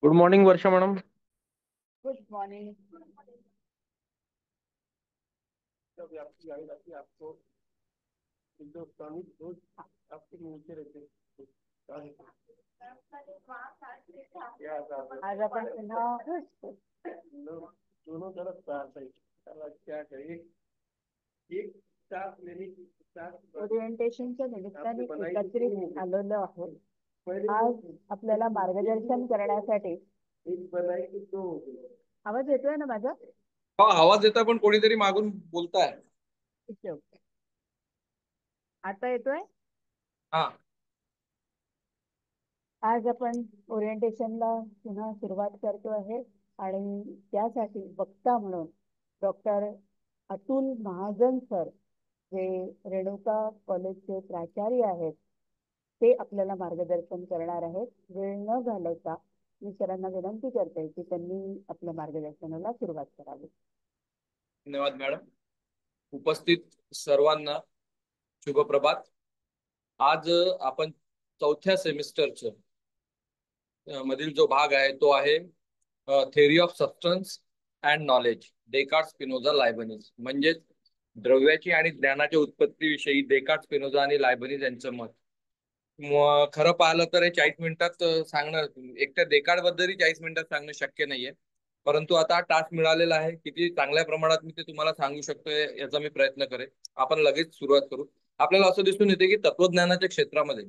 Good morning वर्षा madam. Good morning. जब आपकी गाड़ी आती है आपको इलेक्ट्रॉनिक रोज आपके नीचे रहते हैं। क्या आज आपण पुन्हा लोग दोनों तरफ साथ है। अब क्या करें, एक साथ लेने की साथ ओरिएंटेशनच्या निमित्ताने आपने बनाई थी एकत्रित दो, आलेलो आहोत। पहले आज आपल्याला मार्गदर्शन करण्यासाठी एक बनाई तो दो हो गई। आवाज येतोय ना माझा? हा आवाज येतोय पण कोणीतरी मागून बोलताय. Okay okay. आता येतोय? हा. आज आपण ओरिएंटेशनला पुन्हा सुरुवात करतो आहे आणि त्यासाठी वक्ता म्हणून डॉक्टर अतुल महाजन सर, जे रेणुका कॉलेजचे प्राचार्य आहेत, ते आपल्याला मार्गदर्शन करणार आहेत. वेळ न घालवता मी सरांना विनंती करते की त्यांनी आपल्या मार्गदर्शनाला सुरुवात करावी. धन्यवाद मॅडम. उपस्थित सर्वांना शुभप्रभात. आज आपण चौथ्या सेमिस्टरचं मधील जो भाग आहे तो आहे theory of substance and knowledge, Descartes Spinoza Leibniz. म्हणजेच द्रव्याची आणि ज्ञानाच्या उत्पत्तीविषयी डेकार्ट स्पिनोझा आणि लायबनिज यांचं मत. खरं पाहिलं तर हे 40 मिनिटात सांगणं, एकट्या डेकार्ट बद्दलही 40 मिनिटात सांगणं शक्य नाहीये. परंतु आता टास्क मिळालेला आहे, किती चांगल्या प्रमाणात मी ते तुम्हाला सांगू शकतोय याचा मी प्रयत्न करेन. आपण लगेच सुरुवात करू. आपल्याला असं दिसून येते की तत्वज्ञानाच्या क्षेत्रामध्ये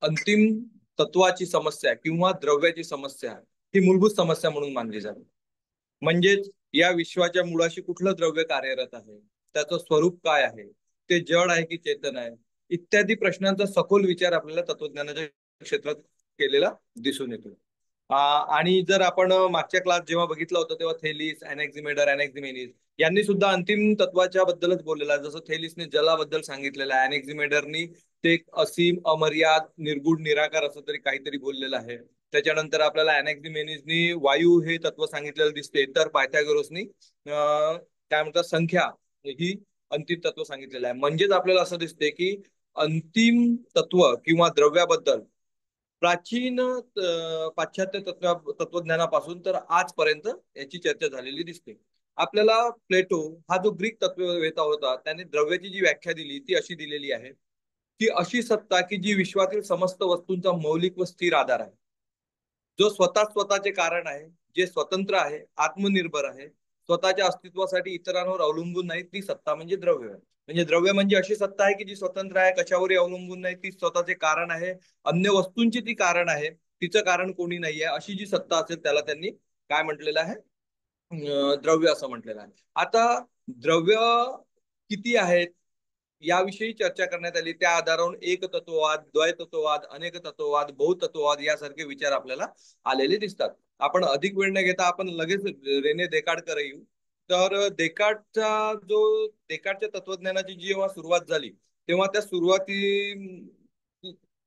अंतिम तत्वाची समस्या किंवा द्रव्याची समस्या ही मूलभूत समस्या म्हणून मानली जाते. म्हणजेच या विश्वाच्या मुळाशी कुठलं द्रव्य कार्यरत आहे, त्याचं स्वरूप काय आहे, ते जड आहे की चेतन आहे, इत्यादी प्रश्नांचा सखोल विचार आपल्याला तत्वज्ञानाच्या क्षेत्रात केलेला दिसून येतो. आणि जर आपण मागच्या क्लास जेव्हा बघितला होता तेव्हा थेलिस, अनॅक्झिमेंडर, अनॅक्झिमेनिस यांनी सुद्धा अंतिम तत्वाच्या बद्दलच बोललेला आहे. जसं थेलिसने जलाबद्दल सांगितलेलं आहे, अनॅक्झिमेंडरनी ते एक असीम, अमर्याद, निर्गुण, निराकार असं तरी काहीतरी बोललेलं आहे. त्याच्यानंतर आपल्याला अनॅक्झिमेनिसनी वायू हे तत्व सांगितलेलं दिसते, तर पायथागोरसनी काय म्हणतात संख्या ही अंतिम तत्व सांगितलेलं आहे. म्हणजेच आपल्याला असं दिसते की अंतिम तत्व किंवा द्रव्याबद्दल प्राचीन पाश्चात्य तत्वज्ञानापासून तर आजपर्यंत याची चर्चा झालेली दिसते. आपल्याला प्लेटो हा जो ग्रीक तत्ववेत्ता होता त्याने द्रव्याची जी व्याख्या दिली ती अशी दिलेली आहे की अशी सत्ता की जी विश्वातील समस्त वस्तूंचा मौलिक व स्थिर आधार आहे, जो स्वतःचे कारण आहे, जे स्वतंत्र आहे, आत्मनिर्भर आहे, स्वतःच्या अस्तित्वासाठी इतरांवर अवलंबून नाही, ती सत्ता म्हणजे द्रव्य आहे. म्हणजे द्रव्य म्हणजे अशी सत्ता आहे की जी स्वतंत्र आहे, कशावरही अवलंबून नाही, ती स्वतःचे कारण आहे, अन्य वस्तूंची ती कारण आहे, तिचं कारण कोणी नाही आहे, अशी जी सत्ता असेल त्याला त्यांनी काय म्हटलेलं आहे, द्रव्य असं म्हटलेलं आहे. आता द्रव्य किती आहेत याविषयी चर्चा करण्यात आली. त्या आधारावरून एक तत्ववाद, द्वैतत्ववाद, अनेक तत्ववाद, बहुतत्ववाद यासारखे विचार आपल्याला आलेले दिसतात. आपण अधिक वेळ न घेता आपण लगेच रेने देकार्डकडे येऊ. तर देकार्डच्या तत्वज्ञानाची जेव्हा सुरुवात झाली तेव्हा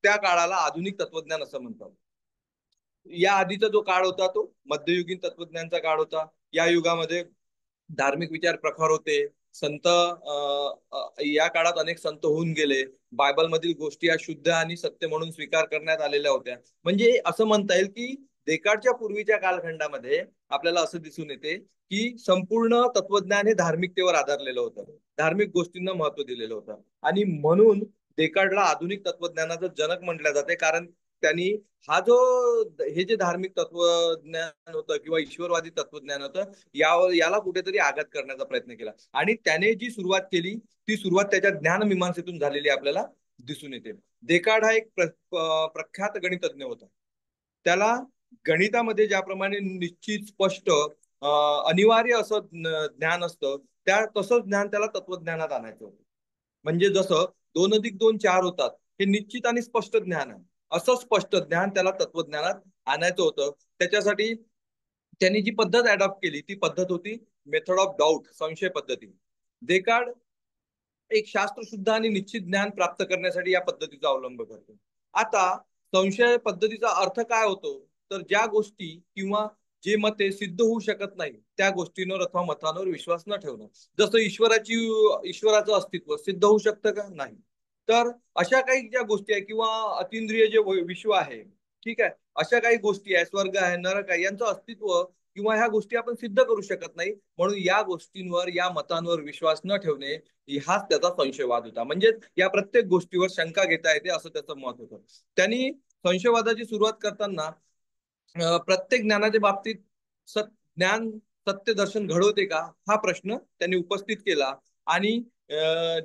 त्या काळाला आधुनिक तत्वज्ञान असं म्हणतात. या आधीचा जो काळ होता तो मध्ययुगीन तत्वज्ञानचा काळ होता. या युगामध्ये धार्मिक विचार प्रखर होते. या काळात अनेक संत होऊन गेले. बायबल मधील गोष्टी या शुद्ध आणि सत्य म्हणून स्वीकार करण्यात आलेल्या होत्या. म्हणजे असं म्हणता येईल की देकार्डच्या पूर्वीच्या कालखंडामध्ये आपल्याला असं दिसून येते की संपूर्ण तत्वज्ञान हे धार्मिकतेवर आधारलेलं होतं, धार्मिक गोष्टींना महत्व दिलेलं होतं. आणि म्हणून देकार्डला आधुनिक तत्वज्ञानाचं जनक म्हटलं जाते, कारण त्यांनी हा जो हे जे धार्मिक तत्वज्ञान होतं किंवा ईश्वरवादी तत्वज्ञान होतं याला कुठेतरी आघात करण्याचा प्रयत्न केला. आणि त्याने जी सुरुवात केली ती सुरुवात त्याच्या ज्ञानमीमांसेतून झालेली आपल्याला दिसून येते. देकार्ड हा एक प्रख्यात गणितज्ञ होता. त्याला गणितामध्ये ज्याप्रमाणे निश्चित, स्पष्ट, अनिवार्य असं ज्ञान असतं, त्या तसंच ज्ञान त्याला तत्वज्ञानात आणायचं होतं. म्हणजे जसं 2+2 4 होतात हे निश्चित आणि स्पष्ट ज्ञान आहे, असं स्पष्ट ज्ञान त्याला तत्वज्ञानात आणायचं होतं. त्याच्यासाठी त्यांनी जी पद्धत अडॉप्ट केली ती पद्धत होती मेथड ऑफ डाऊट, संशय पद्धती. देकार्ड एक शास्त्रशुद्ध आणि निश्चित ज्ञान प्राप्त करण्यासाठी या पद्धतीचा अवलंब करतो. आता संशय पद्धतीचा अर्थ काय होतो, तर ज्या गोष्टी किंवा जे मते सिद्ध होऊ शकत नाही त्या गोष्टींवर अथवा मतांवर विश्वास न ठेवणं. जसं ईश्वराचं अस्तित्व सिद्ध होऊ शकतं का? नाही. तर अशा काही ज्या गोष्टी आहे किंवा अतिंद्रिय जे विश्व आहे ठीक आहे. अशा काही गोष्टी आहे, स्वर्ग आहे, नरक आहे, यांचं अस्तित्व किंवा ह्या गोष्टी आपण सिद्ध करू शकत नाही. म्हणून या गोष्टींवर, या मतांवर विश्वास न ठेवणे हाच त्याचा संशयवाद होता. म्हणजे या प्रत्येक गोष्टीवर शंका घेता येते असं त्याचं मत होतं. त्यांनी संशयवादाची सुरुवात करताना प्रत्येक ज्ञानाच्या बाबतीत ज्ञान सत्य दर्शन घडवते का हा प्रश्न त्यांनी उपस्थित केला. आणि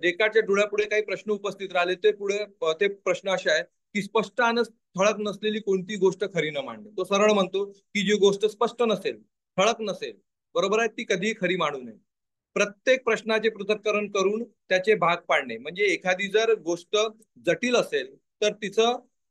डेकार्टच्या डोळ्यापुढे काही प्रश्न उपस्थित राहिले. ते प्रश्न असे आहे की स्पष्ट आणि ठळक नसलेली कोणती गोष्ट खरी न मांडणे. तो सरळ म्हणतो की जी गोष्ट स्पष्ट नसेल, ठळक नसेल, बरोबर आहे, ती कधीही खरी मांडू नये. प्रत्येक प्रश्नाचे पृथक्करण करून त्याचे भाग पाडणे. म्हणजे एखादी जर गोष्ट जटिल असेल तर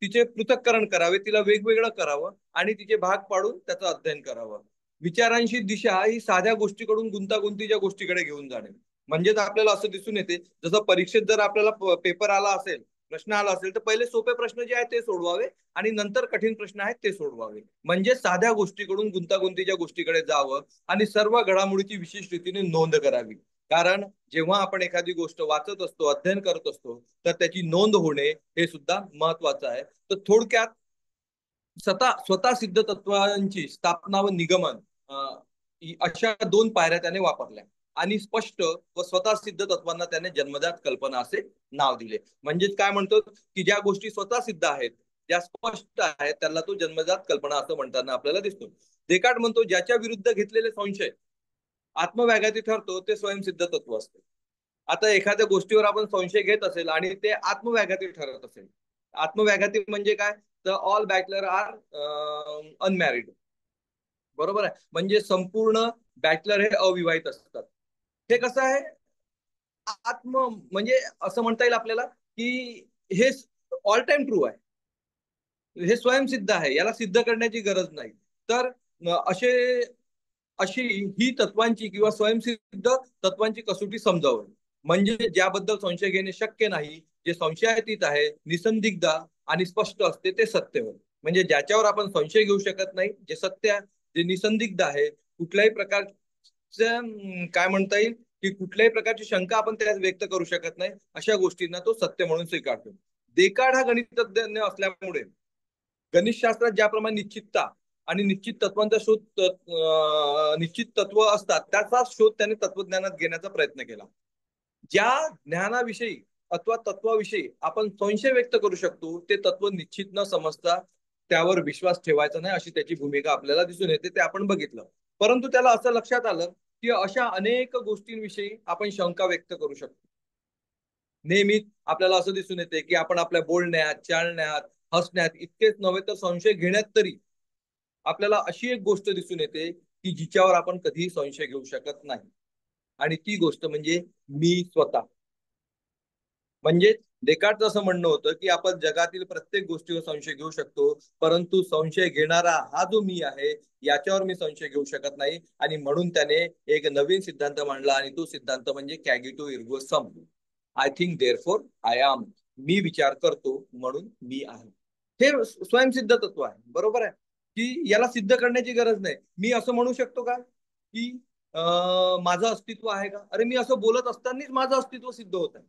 तिचे पृथक्करण करावे, तिला वेगवेगळं करावं आणि तिचे भाग पाडून त्याचं अध्ययन करावं. विचारांची दिशा ही साध्या गोष्टीकडून गुंतागुंतीच्या गोष्टीकडे घेऊन जाणे. म्हणजेच आपल्याला असं दिसून येते, जसं परीक्षेत जर आपल्याला पेपर आला असेल, प्रश्न आला असेल, तर पहिले सोपे प्रश्न जे आहेत ते सोडवावे आणि नंतर कठीण प्रश्न आहेत ते सोडवावे. म्हणजे साध्या गोष्टीकडून गुंतागुंतीच्या गोष्टीकडे जावं आणि सर्व घडामोडीची विशेष रीतीने नोंद करावी. कारण जेव्हा आपण एखादी गोष्ट वाचत असतो, अध्ययन करत असतो, तर त्याची नोंद होणे हे सुद्धा महत्वाचं आहे. तर थोडक्यात स्वतः सिद्ध तत्वांची स्थापना व निगमन अशा 2 पायऱ्या त्याने वापरल्या आणि स्पष्ट व स्वतः सिद्ध तत्वांना त्याने जन्मजात कल्पना असे नाव दिले. म्हणजेच काय म्हणतो की ज्या गोष्टी स्वतः सिद्ध आहेत, ज्या स्पष्ट आहेत, त्याला तो जन्मजात कल्पना असं म्हणताना आपल्याला दिसतो. डेकार्ट म्हणतो ज्याच्या विरुद्ध घेतलेले संशय आत्मव्याघाती ठरतो ते स्वयंसिद्ध तत्व असते. आता एखाद्या गोष्टीवर आपण संशय घेत असेल आणि ते आत्मव्याघाती ठरत असेल, आत्मव्याघाती म्हणजे काय, तर ऑल बॅचलर आर अनमॅरिड, बरोबर आहे. म्हणजे संपूर्ण बॅचलर हे अविवाहित असतात. हे कसं आहे, म्हणजे असं म्हणता येईल आपल्याला की हे ऑल टाइम ट्रू आहे, हे स्वयंसिद्ध आहे, याला सिद्ध करण्याची गरज नाही. तर असे अशी ही तत्वांची किंवा स्वयंसिद्ध तत्वांची कसोटी समजावून, म्हणजे ज्याबद्दल संशय घेणे शक्य नाही, जे संशयातीत आहे, निसंदिग्ध आणि स्पष्ट असते ते सत्य होय. म्हणजे ज्याच्यावर आपण संशय घेऊ शकत नाही, जे सत्य, जे निसंदिग्ध आहे, कुठल्याही प्रकारचं काय म्हणता येईल की कुठल्याही प्रकारची शंका आपण त्यात व्यक्त करू शकत नाही, अशा गोष्टींना तो सत्य म्हणून स्वीकारतो. डेकार्ट हा गणितज्ञ असल्यामुळे गणितशास्त्रात ज्याप्रमाणे निश्चितता आणि निश्चित तत्वांचा शोध, निश्चित तत्व असतात, त्याचा शोध त्याने तत्वज्ञानात घेण्याचा प्रयत्न केला. ज्या ज्ञानाविषयी अथवा तत्वाविषयी आपण संशय व्यक्त करू शकतो, ते तत्व निश्चित न समजता त्यावर विश्वास ठेवायचा नाही, अशी त्याची भूमिका आपल्याला दिसून येते. ते आपण बघितलं. परंतु त्याला असं लक्षात आलं की अशा अनेक गोष्टींविषयी आपण शंका व्यक्त करू शकतो. नेहमीच आपल्याला असं दिसून येते की आपण आपल्या बोलण्यात, चालण्यात, हसण्यात इतकेच नव्हे तर संशय घेण्यात तरी आपल्याला अशी एक गोष्ट दिसून येते की जिच्यावर आपण कधीही संशय घेऊ शकत नाही. आणि ती गोष्ट म्हणजे मी स्वतः. म्हणजे डेकार्टचं असं म्हणणं होतं की आपण जगातील प्रत्येक गोष्टीवर संशय घेऊ शकतो, परंतु संशय घेणारा हा जो मी आहे याच्यावर मी संशय घेऊ शकत नाही. आणि म्हणून त्याने एक नवीन सिद्धांत मांडला आणि तो सिद्धांत म्हणजे कॅगिटो इर्गो सम. I think therefore I am. मी विचार करतो म्हणून मी आहे. हे स्वयंसिद्ध तत्व आहे, बरोबर आहे, की याला सिद्ध करण्याची गरज नाही. मी असं म्हणू शकतो का की माझं अस्तित्व आहे का? अरे मी असं बोलत असतानाच माझं अस्तित्व सिद्ध होत आहे.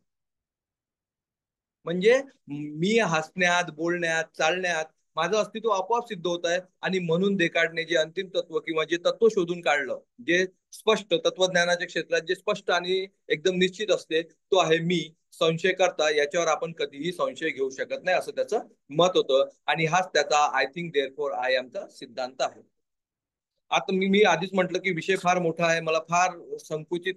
म्हणजे मी हसण्यात, बोलण्यात, चालण्यात माझं अस्तित्व आपोआप सिद्ध होत आहे. आणि म्हणून डेकार्टने जे अंतिम तत्व किंवा जे तत्व शोधून काढलं, जे स्पष्ट तत्वज्ञानाच्या क्षेत्रात जे स्पष्ट आणि एकदम निश्चित असते, तो आहे मी. संशय करता याच्यावर आपण कधीही संशय घेऊ शकत नाही, असं त्याचं मत होतं. आणि हाच त्याचा आय थिंक देअरफॉर आय एमचा सिद्धांत आहे. आता मी आधीच म्हटलं की विषय फार मोठा आहे, मला फार संकुचित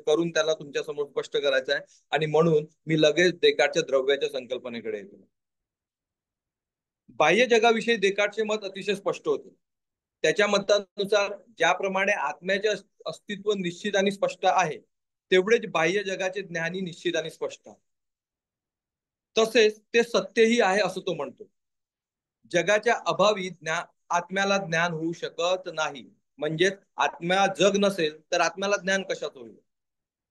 करून त्याला तुमच्या समोर स्पष्ट करायचं आहे. आणि म्हणून मी लगेच डेकार्टच्या द्रव्याच्या संकल्पनेकडे येतो. बाह्य जगाविषयी डेकार्टचे मत अतिशय स्पष्ट होते. त्याच्या मतानुसार ज्याप्रमाणे आत्म्याचे अस्तित्व निश्चित आणि स्पष्ट आहे, तेवढेच बाह्य जगाचे ज्ञानही निश्चित आणि स्पष्ट आहे. तसेच ते सत्यही आहे असं तो म्हणतो. जगाच्या अभावी आत्म्याला ज्ञान होऊ शकत नाही. म्हणजे आत्म्या जग नसेल तर आत्म्याला ज्ञान कशात होईल.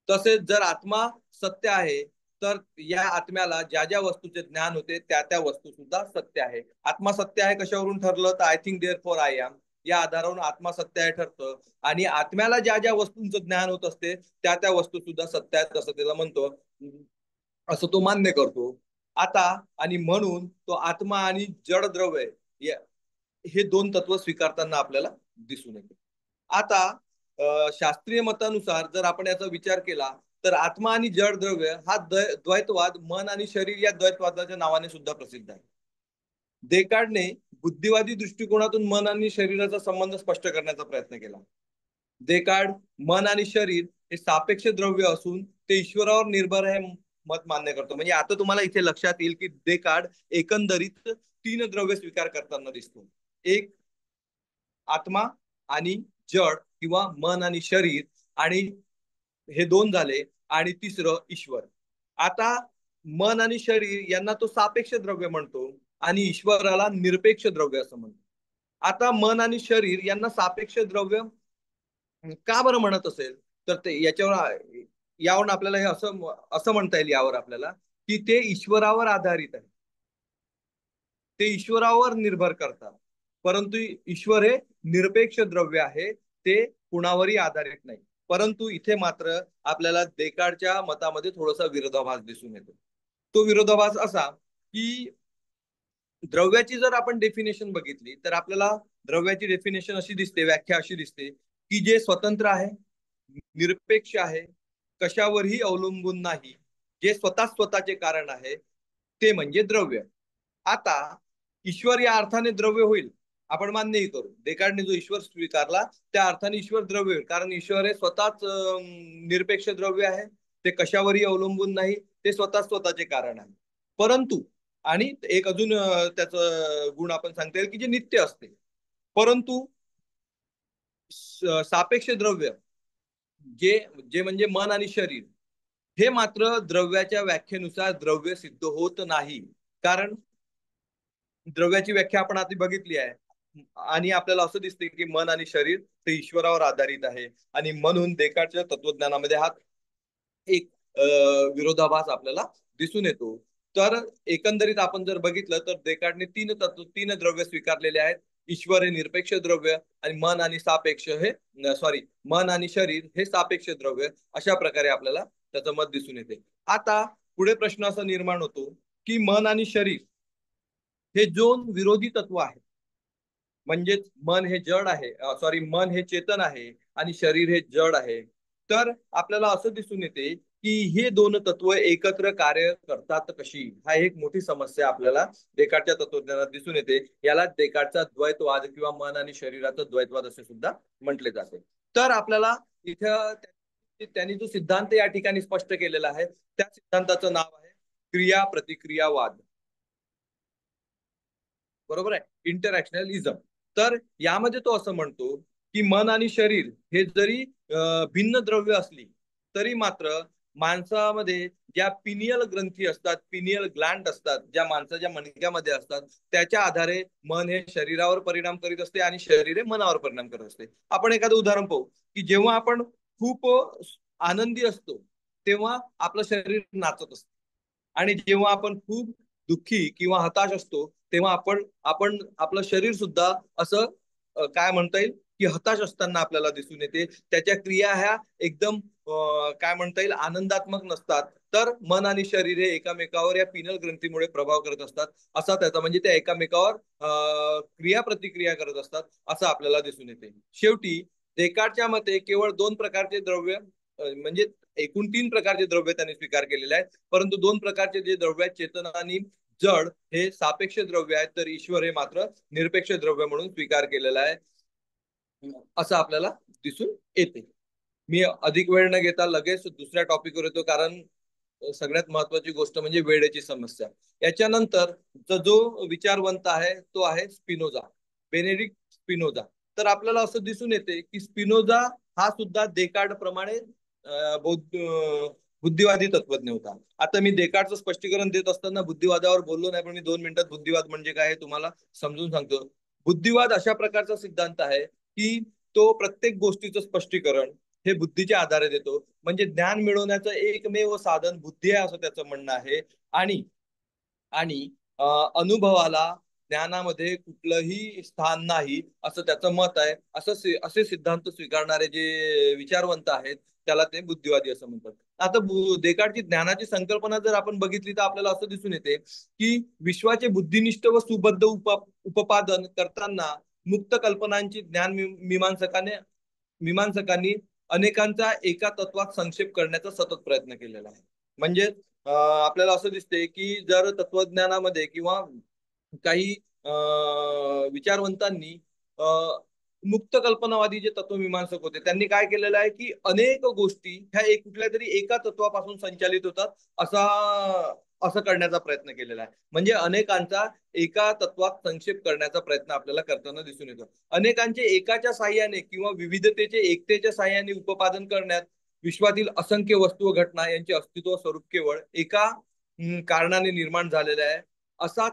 तसेच जर आत्मा सत्य आहे तर या आत्म्याला ज्या ज्या वस्तूचे ज्ञान होते त्या त्या वस्तू सुद्धा सत्य आहे. आत्मा सत्य आहे कशावरून ठरलं, तर I think therefore I am या आधारावरून आत्मा सत्य आहे ठरतं. आणि आत्म्याला ज्या ज्या वस्तूंचं ज्ञान होत असते त्या त्या वस्तू सुद्धा सत्य आहेत असं त्याला म्हणतो, असं तो मान्य करतो. आता आणि म्हणून तो आत्मा आणि जड द्रव्य हे दोन तत्व स्वीकारताना आपल्याला दिसून येते. आता शास्त्रीय मतानुसार जर आपण याचा विचार केला तर आत्मा आणि जड द्रव्य हा द्वैतवाद मन आणि शरीर या द्वैतवादाच्या नावाने सुद्धा प्रसिद्ध आहे. देकार्डने बुद्धिवादी दृष्टिकोनातून मन आणि शरीराचा संबंध स्पष्ट करण्याचा प्रयत्न केला. देकार्ड मन आणि शरीर हे सापेक्ष द्रव्य असून ते ईश्वरावर निर्भर आहे मत मान्य करतो. म्हणजे आता तुम्हाला इथे लक्षात येईल की देकार्ड एकंदरीत 3 द्रव्य स्वीकार करताना दिसतो. एक आत्मा आणि जड किंवा मन आणि शरीर, आणि हे 2 झाले, आणि तिसरं ईश्वर. आता मन आणि शरीर यांना तो सापेक्ष द्रव्य म्हणतो आणि ईश्वराला निरपेक्ष द्रव्य असं म्हणतो. आता मन आणि शरीर यांना सापेक्ष द्रव्य का बरं म्हणत असेल तर ते यावरून आपल्याला हे असं म्हणता येईल यावर आपल्याला की ते ईश्वरावर आधारित आहे, ते ईश्वरावर निर्भर करतात. परंतु ईश्वर हे निरपेक्ष द्रव्य आहे, ते कुणावरही आधारित नाही. परंतु इथे मात्र आपल्याला देकार्डच्या मतामध्ये थोडासा विरोधाभास दिसून येतो. तो विरोधाभास असा की द्रव्याची जर आपण डेफिनेशन बघितली तर आपल्याला द्रव्याची डेफिनेशन अशी दिसते, व्याख्या अशी दिसते की जे स्वतंत्र आहे, निरपेक्ष आहे, कशावरही अवलंबून नाही, जे स्वतःचे कारण आहे, ते म्हणजे द्रव्य. आता ईश्वर या अर्थाने द्रव्य होईल आपण मान्यही करू. देकार्डने जो ईश्वर स्वीकारला त्या अर्थाने ईश्वर द्रव्य होईल, कारण ईश्वर हे स्वतःच निरपेक्ष द्रव्य आहे, ते कशावरही अवलंबून नाही, ते स्वतःचे कारण आहे. परंतु आणि एक अजून त्याचं गुण आपण सांगता येईल की जे नित्य असते. परंतु सापेक्ष द्रव्य जे म्हणजे मन आणि शरीर हे मात्र द्रव्याच्या व्याख्येनुसार द्रव्य सिद्ध होत नाही. कारण द्रव्याची व्याख्या आपण आधी बघितली आहे आणि आपल्याला असं दिसते की मन आणि शरीर ते ईश्वरावर आधारित आहे, आणि म्हणून देकार्डच्या तत्वज्ञानामध्ये हा एक विरोधाभास आपल्याला दिसून येतो. तर एकंदरीत आपण जर बघितलं तर देकार्डने 3 द्रव्य स्वीकारलेले आहेत. ईश्वर हे निरपेक्ष द्रव्य आणि मन आणि शरीर हे सापेक्ष द्रव्य. अशा प्रकारे आपल्याला त्याचं मत दिसून येते. आता पुढे प्रश्न असा निर्माण होतो की मन आणि शरीर हे 2 विरोधी तत्व आहे. म्हणजेच मन हे चेतन आहे आणि शरीर हे जड आहे. तर आपल्याला असं दिसून येते की हे 2 तत्व एकत्र कार्य करतात कशी, हा एक मोठी समस्या आपल्याला देकार्डच्या तत्वज्ञानात दिसून येते. याला देकार्डचा द्वैतवाद किंवा मन आणि शरीराचा द्वैतवाद असे सुद्धा म्हटले जाते. तर आपल्याला इथं त्यांनी जो सिद्धांत या ठिकाणी स्पष्ट केलेला आहे त्या सिद्धांताचं नाव आहे क्रिया प्रतिक्रियावाद. बरोबर आहे, इंटरॅक्शनलिझम. तर यामध्ये तो असं म्हणतो की मन आणि शरीर हे जरी भिन्न द्रव्य असली तरी मात्र माणसामध्ये ज्या पिनियल ग्रंथी असतात, पिनियल ग्लँड असतात, ज्या माणसाच्या मणक्यामध्ये असतात, त्याच्या आधारे मन हे शरीरावर परिणाम करीत असते आणि शरीर हे मनावर परिणाम करत असते. आपण एखादं उदाहरण पाहू की जेव्हा आपण खूप आनंदी असतो तेव्हा आपलं शरीर नाचत असतं, आणि जेव्हा आपण खूप दुःखी किंवा हताश असतो तेव्हा आपण आपलं शरीर सुद्धा असं काय म्हणता येईल की हताश असताना आपल्याला दिसून येते. त्याच्या क्रिया ह्या एकदम काय म्हणता येईल आनंदात्मक नसतात. तर मन आणि शरीर हे एकामेकावर या पिनल ग्रंथीमुळे प्रभाव करत असतात, असा त्याचा म्हणजे त्या एकामेकावर क्रिया प्रतिक्रिया करत असतात असं आपल्याला दिसून येते. शेवटी देकार्डच्या मते केवळ 2 प्रकारचे द्रव्य म्हणजे एकूण 3 प्रकारचे द्रव्य त्यांनी स्वीकार केलेले आहेत, परंतु 2 प्रकारचे जे द्रव्य आहेत चेतन आणि जड हे सापेक्ष द्रव्य आहेत, तर ईश्वर हे मात्र निरपेक्ष द्रव्य म्हणून स्वीकार केलेला आहे असं आपल्याला दिसून येते. मी अधिक वेळ न घेता लगेच दुसऱ्या टॉपिकवर येतो, कारण सगळ्यात महत्वाची गोष्ट म्हणजे वेळेची समस्या. याच्यानंतर जो विचारवंत आहे तो आहे स्पिनोजा, बेनेडिक्ट स्पिनोजा. तर आपल्याला असं दिसून येते की स्पिनोजा हा सुद्धा देकार्ड प्रमाणे बुद्धिवादी तत्वज्ञ होता. आता मी देकार्डचं स्पष्टीकरण देत असताना बुद्धिवादावर बोललो नाही, पण मी 2 मिनिटात बुद्धिवाद म्हणजे काय हे तुम्हाला समजून सांगतो. बुद्धिवाद अशा प्रकारचा सिद्धांत आहे की तो प्रत्येक गोष्टीचं स्पष्टीकरण हे बुद्धीच्या आधारे देतो. म्हणजे ज्ञान मिळवण्याचं एकमेव साधन बुद्धी आहे असं त्याचं म्हणणं आहे. आणि अनुभवाला ज्ञानामध्ये कुठलंही स्थान नाही असं त्याचं मत आहे. असे सिद्धांत स्वीकारणारे जे विचारवंत आहेत त्याला ते बुद्धिवादी असं म्हणतात. आता देकार्डची ज्ञानाची संकल्पना जर आपण बघितली तर आपल्याला असं दिसून येते की विश्वाचे बुद्धिनिष्ठ व सुबद्ध उपपादन करताना मुक्त कल्पनांची मीमांसकांनी अनेकांचा एका तत्वात संक्षेप करण्याचा सतत प्रयत्न केलेला आहे. म्हणजे आपल्याला असं दिसते की जर तत्वज्ञानामध्ये किंवा काही विचारवंतांनी मुक्त कल्पनावादी जे तत्वमीमांसक होते त्यांनी काय केलेलं आहे की अनेक गोष्टी ह्या कुठल्या तरी एका तत्वापासून संचालित होतात असा असं करण्याचा प्रयत्न केलेला आहे. म्हणजे अनेकांचा एका तत्वात संक्षेप करण्याचा प्रयत्न आपल्याला करताना दिसून येतो. अनेकांचे एकाच्या साह्याने किंवा विविधतेचे एकतेच्या साह्याने उपपादन करण्यात विश्वातील असंख्य वस्तू व घटना यांचे अस्तित्व स्वरूप केवळ एका कारणाने निर्माण झालेले आहे असा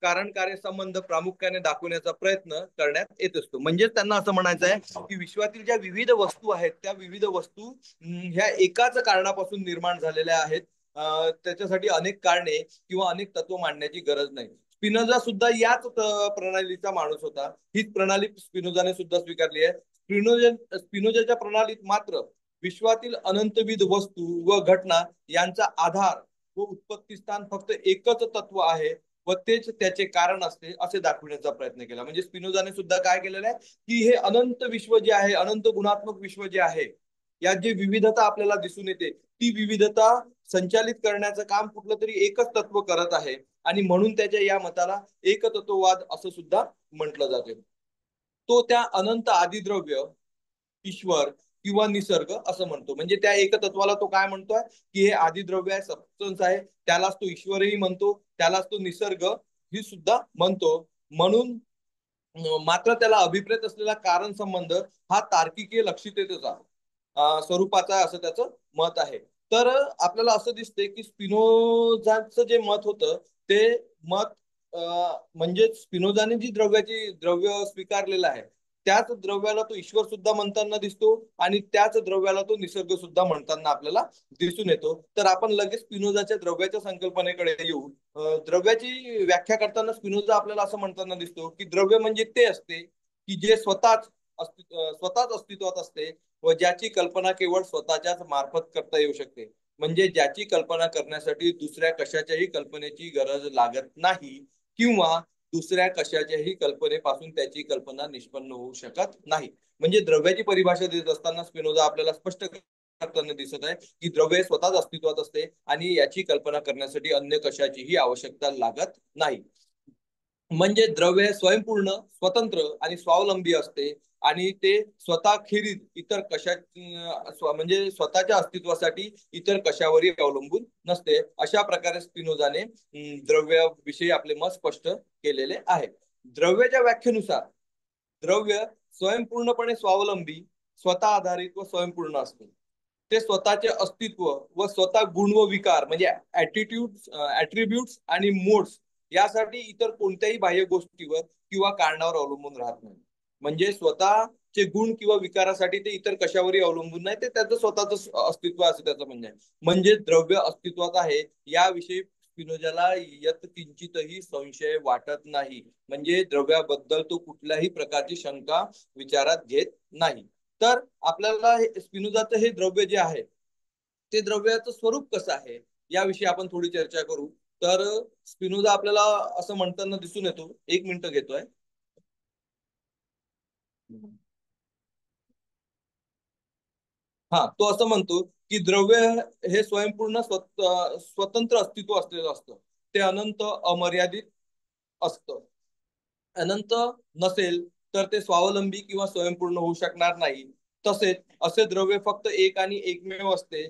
कारण कार्य संबंध प्रामुख्याने दाखवण्याचा प्रयत्न करण्यात येत असतो. म्हणजेच त्यांना असं म्हणायचं आहे की विश्वातील ज्या विविध वस्तू आहेत त्या विविध वस्तू ह्या एकाच कारणापासून निर्माण झालेल्या आहेत. त्याच्यासाठी अनेक कारणे किंवा अनेक तत्व मांडण्याची गरज नाही. स्पिनोजा सुद्धा याच प्रणालीचा माणूस होता. हीच प्रणाली स्पिनोजाने सुद्धा स्वीकारली आहे. स्पिनोजाच्या प्रणालीत मात्र विश्वातील अनंतविध वस्तू व घटना यांचा आधार व उत्पत्ती स्थान फक्त एकच तत्व आहे व तेच त्याचे कारण असते असे दाखवण्याचा प्रयत्न केला. म्हणजे स्पिनोजाने सुद्धा काय केलेलं आहे की हे अनंत विश्व जे आहे, अनंत गुणात्मक विश्व जे आहे, यात जे विविधता आपल्याला दिसून येते ती विविधता संचालित करण्याचं काम कुठलं तरी एकच तत्व करत आहे आणि म्हणून त्याच्या या मताला एकतत्ववाद असं सुद्धा म्हटलं जाते. तो त्या अनंत आदिद्रव्य ईश्वर किंवा निसर्ग असं म्हणतो. म्हणजे त्या एकतत्वाला तो काय म्हणतोय की हे आदिद्रव्य आहे, सबस्टन्स आहे, त्यालाच तो ईश्वरही म्हणतो, त्यालाच तो निसर्ग ही सुद्धा म्हणतो. म्हणून मात्र त्याला अभिप्रेत असलेला कारण संबंध हा तार्किकीय लक्षितेचा स्वरूपाचा आहे असं त्याचं मत आहे. तर आपल्याला असं दिसते की स्पिनोजाचं जे मत होतं ते मत म्हणजे स्पिनोजाने जी द्रव्य स्वीकारलेलं आहे त्याच द्रव्याला तो ईश्वर सुद्धा म्हणताना दिसतो आणि त्याच द्रव्याला तो निसर्ग सुद्धा म्हणताना आपल्याला दिसून येतो. तर आपण लगेच स्पिनोजाच्या द्रव्याच्या संकल्पनेकडे येऊ. द्रव्याची व्याख्या करताना स्पिनोजा आपल्याला असं म्हणताना दिसतो की द्रव्य म्हणजे ते असते की जे स्वतःच अस्तित्वात असते व ज्याची कल्पना केवळ स्वतःच्याच मार्फत करता येऊ शकते. म्हणजे ज्याची कल्पना करण्यासाठी दुसऱ्या कशाच्याही कल्पनेची गरज लागत नाही किंवा दुसऱ्या कशाच्याही कल्पनेपासून त्याची कल्पना निष्पन्न होऊ शकत नाही. म्हणजे द्रव्याची परिभाषा देत असताना स्पिनोजा आपल्याला स्पष्ट करताना दिसत आहे की द्रव्य स्वतःच अस्तित्वात असते आणि याची कल्पना करण्यासाठी अन्य कशाचीही आवश्यकता लागत नाही. म्हणजे द्रव्य स्वयंपूर्ण, स्वतंत्र आणि स्वावलंबी असते आणि ते स्वतःखेरीज इतर म्हणजे स्वतःच्या अस्तित्वासाठी इतर कशावरही अवलंबून नसते. अशा प्रकारे स्पिनोजाने द्रव्याविषयी आपले मत स्पष्ट केलेले आहे. द्रव्याच्या व्याख्येनुसार द्रव्य स्वयंपूर्णपणे स्वावलंबी, स्वतः आधारित व स्वयंपूर्ण असते. ते स्वतःचे अस्तित्व व स्वतः गुण व विकार म्हणजे ऍट्रिब्यूट्स आणि मोड्स यासाठी इतर कोणत्याही बाह्य गोष्टीवर किंवा कारणावर अवलंबून राहत नाही. म्हणजे स्वतःचे गुण किंवा विकारासाठी ते इतर कशावरही अवलंबून नाही, ते त्याचं स्वतःच अस्तित्व असं त्याचं म्हणणं आहे. म्हणजे द्रव्य अस्तित्वात आहे याविषयी स्पिनोजाला यत्किंचितही संशय वाटत नाही. म्हणजे द्रव्याबद्दल तो कुठल्याही प्रकारची शंका विचारात घेत नाही. तर आपल्याला स्पिनोजाचं हे द्रव्य जे आहे ते द्रव्याचं स्वरूप कसं आहे याविषयी आपण थोडी चर्चा करू. तर स्पिनोजा आपल्याला असं म्हणताना दिसून येतो, एक मिनिट घेतोय. तो असं म्हणतो की द्रव्य हे स्वयंपूर्ण स्वतंत्र अस्तित्व असलेलं असतं. ते अनंत अमर्यादित असतं. अनंत नसेल तर ते स्वावलंबी किंवा स्वयंपूर्ण होऊ शकणार नाही. तसेच असे द्रव्य फक्त एक आणि एकमेव असते,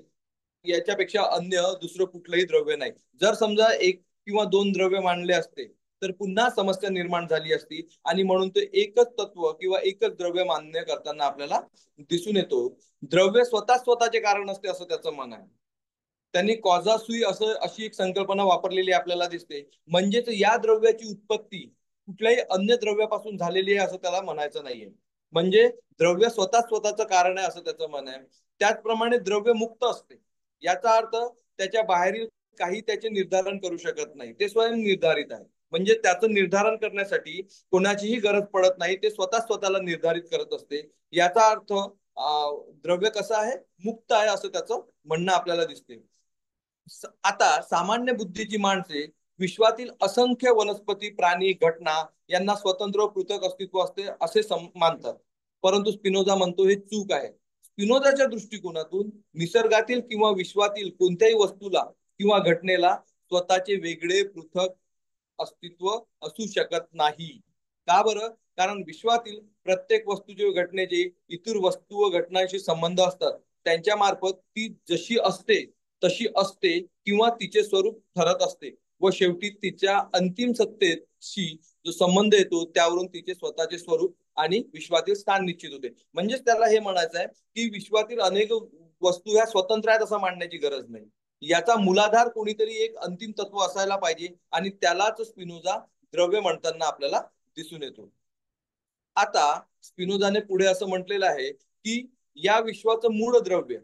याच्यापेक्षा अन्य दुसरं कुठलंही द्रव्य नाही. जर समजा एक किंवा दोन द्रव्य मानले असते तर पुन्हा समस्या निर्माण झाली असती आणि म्हणून ते एकच तत्व किंवा एकच द्रव्य मान्य करताना आपल्याला दिसून येतो. द्रव्य स्वतःचे कारण असते असं त्याचं मन आहे. त्यांनी कॉझा-सुई अशी एक संकल्पना वापरलेली आपल्याला दिसते. म्हणजेच या द्रव्याची उत्पत्ती कुठल्याही अन्य द्रव्यापासून झालेली आहे असं त्याला म्हणायचं नाहीये. म्हणजे द्रव्य स्वतःचं कारण आहे असं त्याचं मन आहे. त्याचप्रमाणे द्रव्य मुक्त असते. याचा अर्थ त्याच्या बाहेरील काही त्याचे निर्धारण करू शकत नाही, ते स्वयं निर्धारित आहे. म्हणजे त्याचं निर्धारण करण्यासाठी कोणाचीही गरज पडत नाही, ते स्वतःला निर्धारित करत असते. याचा अर्थ द्रव्य कसं आहे, मुक्त आहे असं त्याचं म्हणणं आपल्याला दिसते. आता सामान्य बुद्धीची माणसे विश्वातील असंख्य वनस्पती, प्राणी, घटना यांना स्वतंत्र पृथक अस्तित्व असते असे मानतात. परंतु स्पिनोझा म्हणतो हे चूक आहे. स्पिनोझाच्या दृष्टिकोनातून निसर्गातील किंवा विश्वातील कोणत्याही वस्तूला किंवा घटनेला स्वतःचे वेगळे पृथक अस्तित्व असू शकत नाही. का बरं? कारण विश्वातील प्रत्येक वस्तूचे घटनेचे इतर वस्तू व घटनांशी संबंध असतात. त्यांच्या मार्फत ती जशी असते तशी असते किंवा तिचे स्वरूप ठरत असते व शेवटी तिच्या अंतिम सत्तेशी जो संबंध येतो त्यावरून तिचे स्वतःचे स्वरूप आणि विश्वातील स्थान निश्चित होते. म्हणजेच त्याला हे म्हणायचं आहे की विश्वातील अनेक वस्तू ह्या स्वतंत्र आहेत असं मांडण्याची गरज नाही. याचा मूलाधार कोणीतरी एक अंतिम तत्व असायला पाहिजे आणि त्यालाच स्पिनोझा द्रव्य म्हणताना आपल्याला दिसून येतो. आता स्पिनोझाने पुढे असं म्हटलेलं आहे की या विश्वाचं मूळ द्रव्य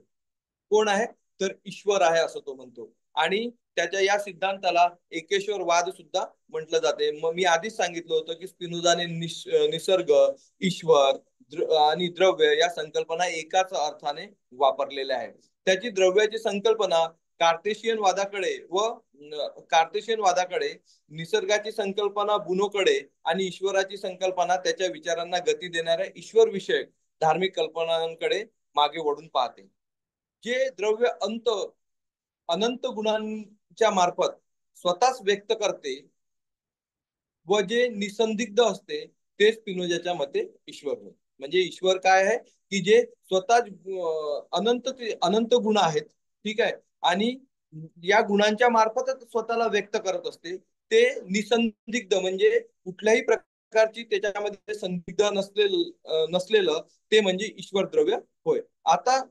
कोण आहे, तर ईश्वर आहे असं तो म्हणतो. आणि त्याच्या या सिद्धांताला एकेश्वरवाद सुद्धा म्हटलं जाते. मग मी आधीच सांगितलं होतं की स्पिनोझाने निसर्ग, ईश्वर आणि द्रव्य या संकल्पना एकाच अर्थाने वापरलेल्या आहेत. त्याची द्रव्याची संकल्पना कार्टेशियन वादाकडे, निसर्गाची संकल्पना बुनोकडे आणि ईश्वराची संकल्पना त्याच्या विचारांना गती देणाऱ्या ईश्वर विषयक धार्मिक कल्पनांकडे मागे वळून पाहते. जे द्रव्य अनंत गुणांच्या मार्फत स्वतःच व्यक्त करते व जे निसंदिग्ध असते ते स्पिनोझाच्या मते ईश्वर होय. म्हणजे ईश्वर काय आहे की जे स्वतः अनंत गुण आहेत, ठीक आहे, आणि या गुणांच्या मार्फतच स्वतःला व्यक्त करत असते. ते निसंदिग्ध म्हणजे कुठल्याही प्रकारची त्याच्यामध्ये संदिग्ध नसलेलं ते म्हणजे ईश्वर द्रव्य होय. आता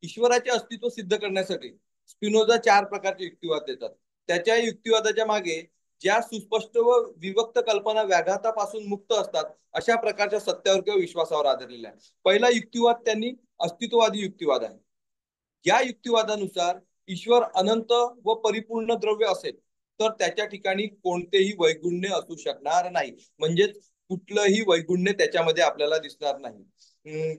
ईश्वराचे अस्तित्व सिद्ध करण्यासाठी स्पिनोझा 4 प्रकारचे युक्तिवाद देतात. त्याच्या युक्तिवादाच्या मागे ज्या सुस्पष्ट व विभक्त कल्पना व्याघातापासून मुक्त असतात अशा प्रकारच्या सत्यावर किंवा विश्वासावर आधारलेला आहे. पहिला युक्तिवाद त्यांनी अस्तित्ववादी युक्तिवाद आहे. या युक्तिवादानुसार ईश्वर अनंत व परिपूर्ण द्रव्य असेल तर त्याच्या ठिकाणी कोणतेही वैगुण्य असू शकणार नाही. म्हणजेच कुठलंही वैगुण्य त्याच्यामध्ये आपल्याला दिसणार नाही.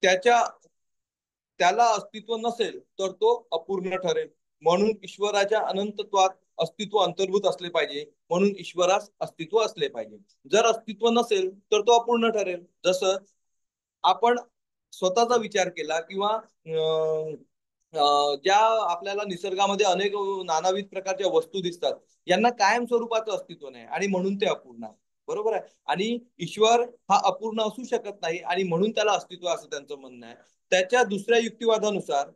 त्याला अस्तित्व नसेल तर तो अपूर्ण ठरेल. म्हणून ईश्वराच्या अनंतत्वात अस्तित्व अंतर्भूत असले पाहिजे. म्हणून ईश्वरास अस्तित्व असले पाहिजे. जर अस्तित्व नसेल तर तो अपूर्ण ठरेल. जसं आपण स्वतःचा विचार केला किंवा ज्या आपल्याला निसर्गामध्ये अनेक नानाविध प्रकारच्या वस्तू दिसतात, यांना कायम स्वरूपाचं अस्तित्व नाही आणि म्हणून ते अपूर्ण आहे. बरोबर आहे. आणि ईश्वर हा अपूर्ण असू शकत नाही आणि म्हणून त्याला अस्तित्व असं त्यांचं म्हणणं आहे. त्याच्या दुसऱ्या युक्तिवादानुसार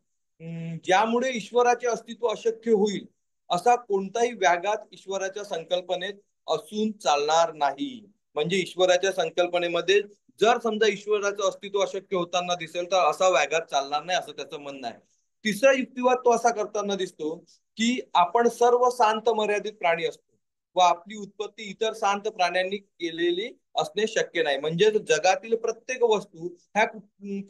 ज्यामुळे ईश्वराचे अस्तित्व अशक्य होईल असा कोणताही व्याघात ईश्वराच्या संकल्पनेत असून चालणार नाही. म्हणजे ईश्वराच्या संकल्पनेमध्ये जर समजा ईश्वराचं अस्तित्व अशक्य होताना दिसेल तर असा व्याघात चालणार नाही असं त्याचं म्हणणं आहे. तिसरा युक्तिवाद तो असा करताना दिसतो की आपण सर्व शांत मर्यादित प्राणी असतो व आपली उत्पत्ती इतर शांत प्राण्यांनी केलेली असणे शक्य नाही. म्हणजे जगातील प्रत्येक वस्तू ह्या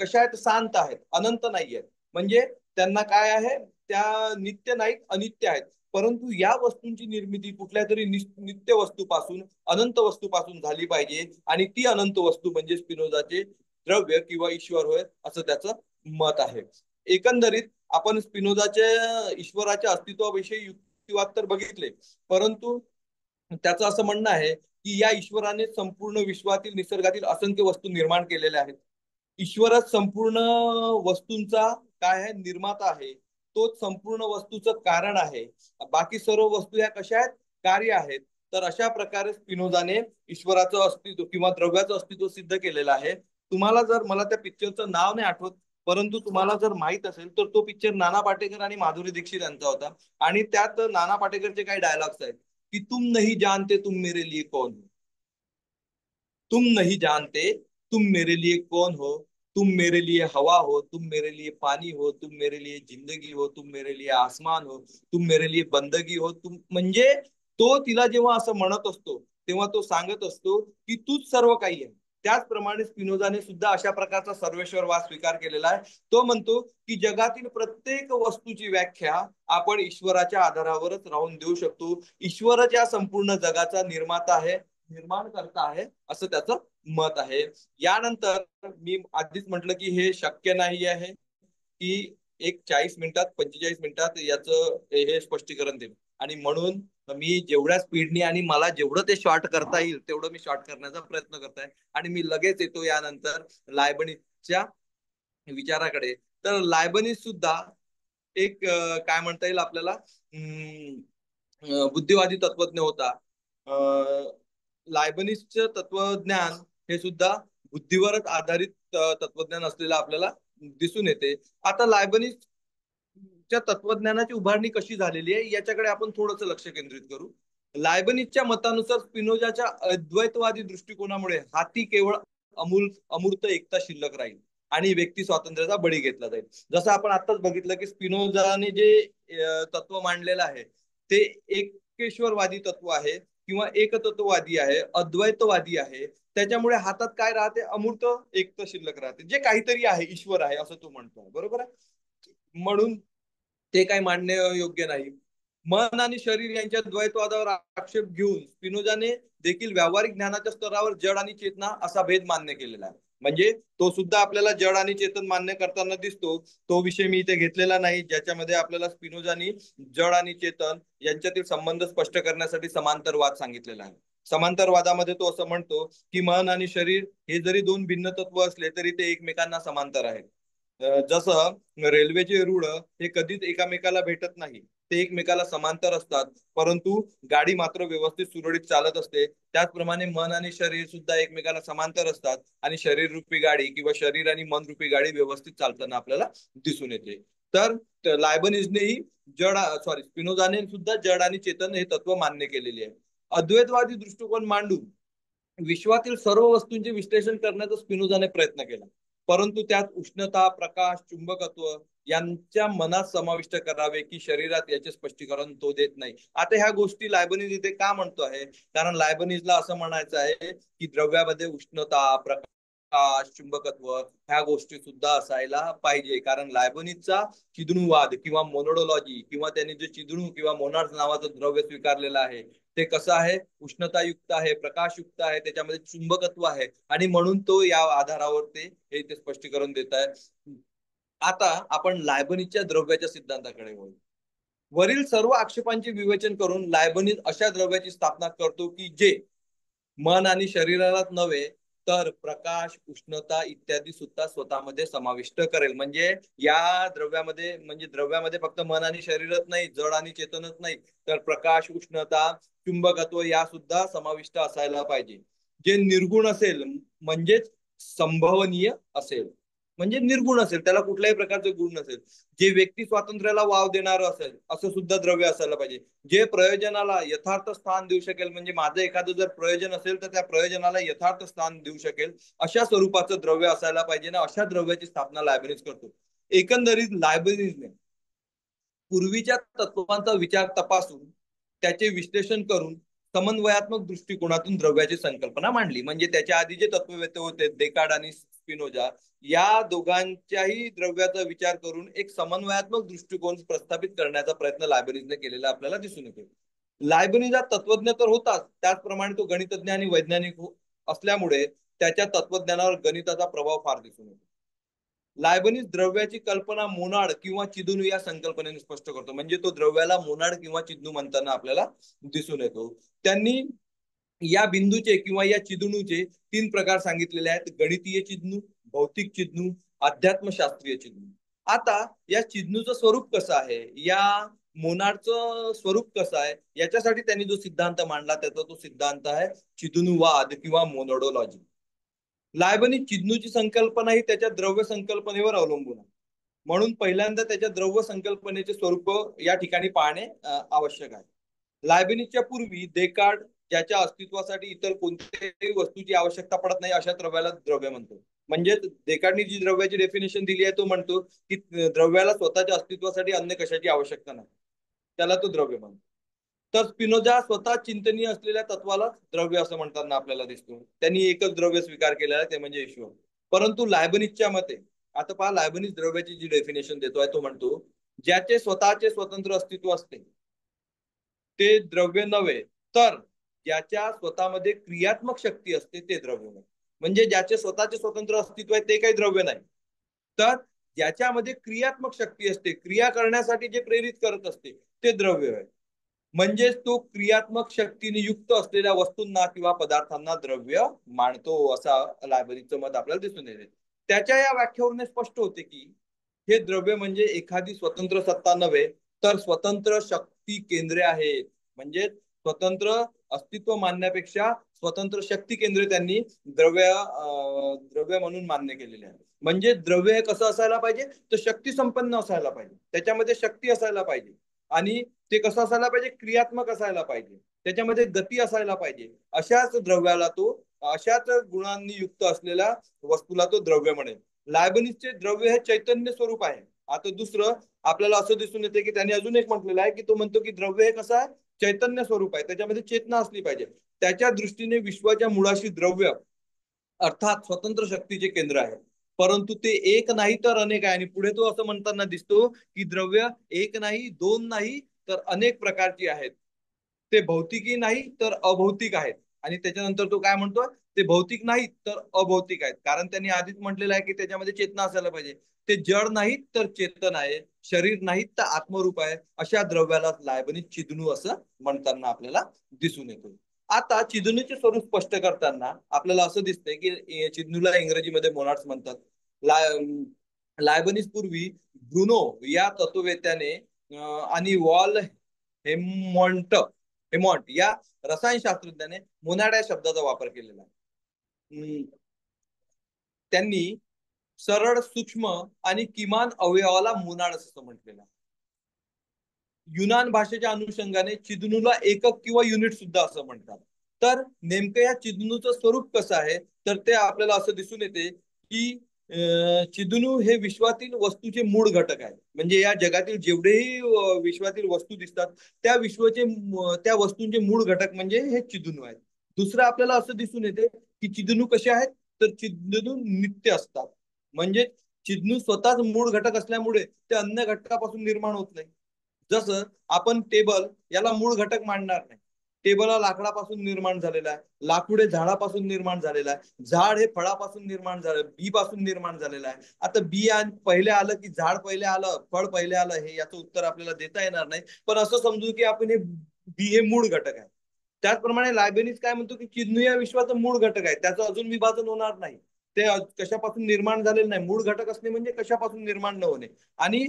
कशा आहेत, शांत आहेत, अनंत नाही आहेत. म्हणजे त्यांना काय आहे, त्या नित्य नाहीत, अनित्य आहेत. परंतु या वस्तूंची निर्मिती कुठल्या तरी नित्य वस्तूपासून, अनंत वस्तूपासून झाली पाहिजे आणि ती अनंत वस्तू म्हणजे स्पिनोझाचे द्रव्य किंवा ईश्वर होय असं त्याचं मत आहे. एकंदरीत आपण स्पिनोझाच्या ईश्वराच्या अस्तित्वाविषयी युक्तिवाद तर बघितले, परंतु त्याचं असं म्हणणं आहे की या ईश्वराने संपूर्ण विश्वातील निसर्गातील असंख्य वस्तू निर्माण केलेल्या आहेत. ईश्वरच संपूर्ण वस्तूंचा काय आहे, निर्माता आहे. तोच संपूर्ण वस्तूचं कारण आहे. बाकी सर्व वस्तू या कशा आहेत, कार्य आहेत. तर अशा प्रकारे स्पिनोझाने ईश्वराचं अस्तित्व किंवा द्रव्याचं अस्तित्व सिद्ध केलेलं आहे. तुम्हाला जर, मला त्या पिक्चरचं नाव नाही आठवत, परंतु तुम्हाला जर माहित असेल तर तो पिक्चर नाना पाटेकर आणि माधुरी दीक्षित यांचा होता. आणि त्यात नाना पाटेकरचे काही डायलॉग्स आहेत कि तुम नहीं जानते तुम मेरे लिए कौन हो, तुम नहीं जानते तुम मेरे लिए कौन हो, तुम मेरे लिए हवा हो, तुम मेरे लिए पानी हो, तुम मेरे लिए जिंदगी हो, तुम मेरे लिए आसमान हो, तुम मेरे लिए बंदगी हो. म्हणजे तो तिला जेव्हा असं म्हणत असतो तेव्हा तो सांगत असतो की तूच सर्व काही आहे. त्याचप्रमाणे स्पिनोजाने सुद्धा अशा प्रकारचा सर्वेश्वरवाद स्वीकार केलेला आहे. तो म्हणतो की जगातील प्रत्येक वस्तूची व्याख्या आपण ईश्वराच्या आधारावरच राहून देऊ शकतो. ईश्वरच या संपूर्ण जगाचा निर्माता आहे, निर्माणकर्ता आहे, असं त्याचं मत आहे. यानंतर मी आधीच म्हटलं की हे शक्य नाही आहे की एक 40 मिनिटात 45 मिनिटात याचं हे स्पष्टीकरण देईल, आणि म्हणून मी जेवढ्या स्पीडने आणि मला जेवढं ते शॉर्ट करता येईल तेवढं मी शॉर्ट करण्याचा प्रयत्न करत आहे. आणि मी लगेच येतो यानंतर लायबनिसच्या विचाराकडे. तर लायबनिस सुद्धा एक काय म्हणता येईल आपल्याला बुद्धिवादी तत्वज्ञ होता. लायबनिसचं तत्वज्ञान हे सुद्धा बुद्धीवरच आधारित तत्वज्ञान असलेलं आपल्याला दिसून येते. आता लायबनिसच्या तत्वज्ञानाची उभारणी कशी झालेली आहे याच्याकडे आपण थोडंसं लक्ष केंद्रित करू. लायबनिसच्या मतानुसार स्पिनोजाच्या अद्वैतवादी दृष्टिकोनामुळे हाती केवळ अमूर्त एकता शिल्लक राहील आणि व्यक्ती स्वातंत्र्याचा बळी घेतला जाईल. जसं आपण आताच बघितलं की स्पिनोजाने जे तत्व मांडलेलं आहे ते एकेश्वरवादी तत्व आहे किंवा एकतत्ववादी आहे, अद्वैतवादी आहे. त्याच्यामुळे हातात काय राहते, अमूर्त एकता शिल्लक राहते, जे काहीतरी आहे, ईश्वर आहे असं तो म्हणतो. बरोबर आहे. म्हणून ते काही मांडणे योग्य नाही. मन आणि शरीर यांच्या द्वैतवादावर आक्षेप घेऊन स्पिनोजाने देखील व्यावहारिक ज्ञानाच्या स्तरावर जड आणि चेतना असा भेद मान्य केलेला आहे. म्हणजे तो सुद्धा आपल्याला जड आणि चेतन मान्य करताना दिसतो. तो विषय मी इथे घेतलेला नाही, ज्याच्यामध्ये आपल्याला स्पिनोजानी जड आणि चेतन यांच्यातील संबंध स्पष्ट करण्यासाठी समांतरवाद सांगितलेला आहे. समांतरवादामध्ये तो असं म्हणतो की मन आणि शरीर हे जरी दोन भिन्न तत्व असले तरी ते एकमेकांना समांतर आहेत. जसं रेल्वेचे रुळ हे कधीच एकामेकाला भेटत नाही, ते एकमेकाला समांतर असतात, परंतु गाडी मात्र व्यवस्थित सुरळीत चालत असते. त्याचप्रमाणे मन आणि शरीर सुद्धा एकमेकाला समांतर असतात आणि शरीर रूपी गाडी किंवा शरीर आणि मन रूपी गाडी व्यवस्थित चालताना आपल्याला दिसून येते. तर लायबनिजनेही स्पिनोजाने सुद्धा जड आणि चेतन हे तत्व मान्य केलेले आहे. अद्वैतवादी दृष्टिकोन मांडून विश्वातील सर्व वस्तूंचे विश्लेषण करण्याचा स्पिनोजाने प्रयत्न केला, परंतु त्यात उष्णता, प्रकाश, चुंबकत्व यांच्या मनात समाविष्ट करावे की शरीरात याचे स्पष्टीकरण तो देत नाही. आता ह्या गोष्टी लायबनिज इथे का म्हणतो आहे, कारण लायबनिजला असं म्हणायचं आहे की द्रव्यामध्ये उष्णता, प्रकाश, चुंबकत्व ह्या गोष्टी सुद्धा असायला पाहिजे. कारण लायबनिजचा चिदणूवाद किंवा मोनोडोलॉजी किंवा त्यांनी जे चिदणू किंवा मोनार्ड नावाचं द्रव्य स्वीकारलेलं आहे ते कसं आहे, उष्णतायुक्त आहे, प्रकाशयुक्त आहे, त्याच्यामध्ये चुंबकत्व आहे, आणि म्हणून तो या आधारावर ते स्पष्टीकरण देत आहे. आता आपण लायबनिजच्या द्रव्याच्या सिद्धांताकडे वळू. वरील सर्व आक्षेपांचे विवेचन करून लायबनिज अशा द्रव्याची स्थापना करतो की जे मन आणि शरीरालाच नव्हे तर प्रकाश, उष्णता इत्यादी सुद्धा स्वतःमध्ये समाविष्ट करेल. म्हणजे या द्रव्यामध्ये फक्त मन आणि शरीरच नाही, जड आणि चेतनच नाही, तर प्रकाश, उष्णता, चुंबकत्व या सुद्धा समाविष्ट असायला पाहिजे. जे निर्गुण असेल म्हणजेच संभवनीय असेल, म्हणजे निर्गुण असेल, त्याला कुठल्याही प्रकारचे गुण नसेल. जे व्यक्ती स्वातंत्र्याला वाव देणार असेल असं सुद्धा द्रव्य असायला पाहिजे. जे प्रयोजनाला यथार्थ स्थान देऊ शकेल, म्हणजे माझं एखादं जर प्रयोजन असेल तर त्या प्रयोजनाला यथार्थ स्थान देऊ शकेल अशा स्वरूपाचं द्रव्य असायला पाहिजे ना. अशा द्रव्याची स्थापना लायबनिज करतो. एकंदरीत लायबनिजने पूर्वीच्या तत्वांचा विचार तपासून त्याचे विश्लेषण करून समन्वयात्मक दृष्टिकोनातून द्रव्याची संकल्पना मांडली. म्हणजे त्याच्या आधी जे तत्ववेत्ते होते देकार्ड आणि स्पिनोजा, या दोघांच्याही द्रव्याचा विचार करून एक समन्वयात्मक दृष्टिकोन प्रस्थापित करण्याचा प्रयत्न लायबनिजने केलेला आपल्याला दिसून येतो. लायबनिज हा तत्वज्ञ तर होताच, त्याचप्रमाणे तो गणितज्ञ आणि वैज्ञानिक असल्यामुळे त्याच्या तत्वज्ञानावर गणिताचा प्रभाव फार दिसून येतो. लायबनिज द्रव्याची कल्पना मोनाड किंवा चिदणू या संकल्पनेने स्पष्ट करतो. म्हणजे तो द्रव्याला मोनाड किंवा चिदणू म्हणताना आपल्याला दिसून येतो. त्यांनी या बिंदूचे किंवा या चिदणूचे 3 प्रकार सांगितलेले आहेत: गणितीय चिदणू, भौतिक चिदणू, अध्यात्मशास्त्रीय चिदणू. आता या चिदणूचं स्वरूप कसं आहे, या मोनाडचं स्वरूप कसं आहे, याच्यासाठी त्यांनी जो सिद्धांत मांडला त्याचा तो सिद्धांत आहे चिदणूवाद किंवा मोनोडोलॉजी. लायबनिज चिदणूची संकल्पना ही त्याच्या द्रव्य संकल्पनेवर अवलंबून आहे, म्हणून पहिल्यांदा त्याच्या द्रव्य संकल्पनेचे स्वरूप या ठिकाणी पाहणे आवश्यक आहे. लायबनिजच्या पूर्वी देकार्ड ज्याच्या अस्तित्वासाठी इतर कोणत्याही वस्तूची आवश्यकता पडत नाही अशा द्रव्याला द्रव्य म्हणतो. म्हणजे देकार्डनी जी द्रव्याची डेफिनेशन दिली आहे तो म्हणतो की द्रव्याला स्वतःच्या अस्तित्वासाठी अन्य कशाची आवश्यकता नाही, त्याला तो द्रव्य म्हणतो. तर स्पिनोजा स्वतः चिंतनीय असलेल्या तत्वाला द्रव्य असं म्हणताना आपल्याला दिसतो. त्यांनी एकच द्रव्य स्वीकार केलेला आहे, ते म्हणजे ईश्वर. परंतु लायबनिसच्या मते, आता पहा लायबनिस द्रव्याची जी डेफिनेशन देतोय, तो म्हणतो ज्याचे स्वतःचे स्वतंत्र अस्तित्व असते ते द्रव्य नव्हे, तर ज्याच्या स्वतःमध्ये क्रियात्मक शक्ती असते ते द्रव्य नाही. म्हणजे ज्याचे स्वतःचे स्वतंत्र अस्तित्व आहे ते काही द्रव्य नाही, तर ज्याच्यामध्ये क्रियात्मक शक्ती असते, क्रिया करण्यासाठी जे प्रेरित करत असते ते द्रव्य आहे. म्हणजेच तो क्रियात्मक शक्तीने युक्त असलेल्या वस्तूंना किंवा पदार्थांना द्रव्य मानतो, असा लायब्ररीचं मत आपल्याला दिसून येते. त्याच्या या व्याख्यावरून स्पष्ट होते की हे द्रव्य म्हणजे एखादी स्वतंत्र सत्ता नव्हे, तर स्वतंत्र शक्ती केंद्रे आहेत. म्हणजे स्वतंत्र अस्तित्व मानण्यापेक्षा स्वतंत्र शक्ती केंद्रे त्यांनी द्रव्य म्हणून मान्य केलेले आहे. म्हणजे द्रव्य हे कसं असायला पाहिजे, तर शक्ती संपन्न असायला पाहिजे, त्याच्यामध्ये शक्ती असायला पाहिजे, आणि ते कसं असायला पाहिजे, क्रियात्मक असायला पाहिजे, त्याच्यामध्ये गती असायला पाहिजे. अशाच द्रव्याला तो, अशाच गुणांनी युक्त असलेल्या वस्तूला तो द्रव्य म्हणेल. लायबनिसचे द्रव्य हे चैतन्य स्वरूप आहे. आता दुसरं आपल्याला असं दिसून येते की त्याने अजून एक म्हटलेलं आहे की तो म्हणतो की द्रव्य हे कसं आहे, चैतन्य स्वरूप आहे, त्याच्यामध्ये चेतना असली पाहिजे. त्याच्या दृष्टीने विश्वाच्या मुळाशी द्रव्य अर्थात स्वतंत्र शक्तीचे केंद्र आहे, परंतु ते एक नाही तर अनेक आहे. आणि पुढे तो असं म्हणताना दिसतो की द्रव्य एक नाही, दोन नाही, तर अनेक प्रकारची आहेत. ते भौतिकी नाही तर अभौतिक आहेत. आणि त्याच्यानंतर तो काय म्हणतो, ते भौतिक नाहीत तर अभौतिक आहेत, कारण त्यांनी आधीच म्हटलेलं आहे की त्याच्यामध्ये चेतना असायला पाहिजे. ते जड नाहीत तर चेतन आहे, शरीर नाहीत तर आत्मरूप आहे. अशा द्रव्याला लायबनिस चिदनू असं म्हणताना आपल्याला दिसून येतो. आता चिदनूचे स्वरूप स्पष्ट करताना आपल्याला असं दिसतंय की चिदनूला इंग्रजीमध्ये मोनाड्स म्हणतात. लायबनिस पूर्वी ब्रुनो या तत्ववेत्याने आणि वॉल हेमॉन्ट या रसायनशास्त्रज्ञाने मोनाड या शब्दाचा वापर केलेला आहे. त्यांनी सरळ, सूक्ष्म आणि किमान अवयवाला मोनाड असं म्हटलेलं आहे. युनान भाषेच्या अनुषंगाने चिदनूला एकक किंवा युनिट सुद्धा असं म्हणतात. तर नेमकं या चिदनूचं स्वरूप कसं आहे, तर ते आपल्याला असं दिसून येते की चिदनू हे विश्वातील वस्तूचे मूळ घटक आहे. म्हणजे या जगातील जेवढेही विश्वातील वस्तू दिसतात त्या वस्तूंचे मूळ घटक म्हणजे हे चिदनू आहेत. दुसरं आपल्याला असं दिसून येते की चिदनू कसे आहेत, तर चिदनू नित्य असतात. म्हणजे चिदनू स्वतःच मूळ घटक असल्यामुळे ते अन्य घटकापासून निर्माण होत नाही. जसं आपण टेबल याला मूळ घटक मानणार नाही, टेबल हा लाकडापासून निर्माण झालेला आहे, लाकूड हे झाडापासून निर्माण झालेला आहे, झाड हे फळापासून निर्माण झालं, बी पासून निर्माण झालेलं आहे. आता बी पहिले आलं की झाड पहिले आलं, फळ पहिले आलं, हे याचं उत्तर आपल्याला देता येणार नाही. पण असं समजू की आपण हे बी हे मूळ घटक आहे. त्याचप्रमाणे लायबनिस काय म्हणतो की चिदनू या विश्वाचं मूळ घटक आहे, त्याचं अजून विभाजन होणार नाही, ते कशापासून निर्माण झालेलं नाही. मूळ घटक असणे म्हणजे कशापासून निर्माण न होणे. आणि